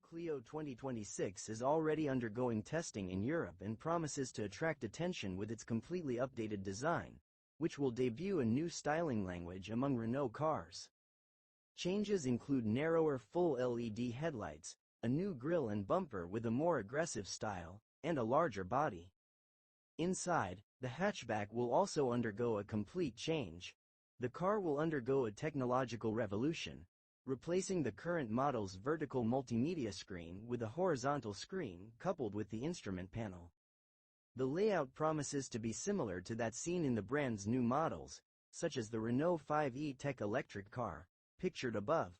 Clio 2026 is already undergoing testing in Europe and promises to attract attention with its completely updated design, which will debut a new styling language among Renault cars. Changes include narrower full LED headlights, a new grille and bumper with a more aggressive style, and a larger body. Inside, the hatchback will also undergo a complete change. The car will undergo a technological revolution, replacing the current model's vertical multimedia screen with a horizontal screen coupled with the instrument panel. The layout promises to be similar to that seen in the brand's new models, such as the Renault 5 E-Tech electric car, pictured above.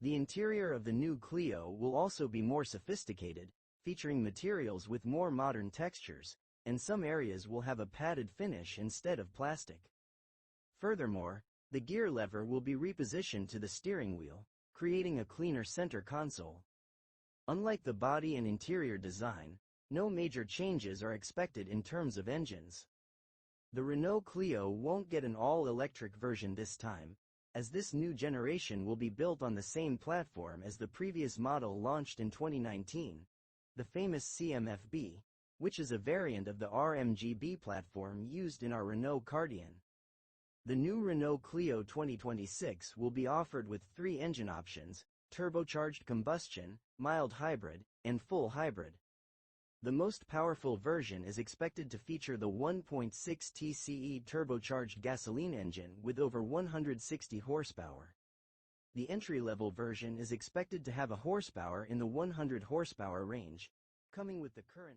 The interior of the new Clio will also be more sophisticated, featuring materials with more modern textures, and some areas will have a padded finish instead of plastic. Furthermore, the gear lever will be repositioned to the steering wheel, creating a cleaner center console. Unlike the body and interior design, no major changes are expected in terms of engines. The Renault Clio won't get an all-electric version this time, as this new generation will be built on the same platform as the previous model launched in 2019, the famous CMF-B, which is a variant of the RMG-B platform used in our Renault Kardian. The new Renault Clio 2026 will be offered with 3 engine options: turbocharged combustion, mild hybrid, and full hybrid. The most powerful version is expected to feature the 1.6 TCE turbocharged gasoline engine with over 160 horsepower. The entry-level version is expected to have a horsepower in the 100 horsepower range, coming with the current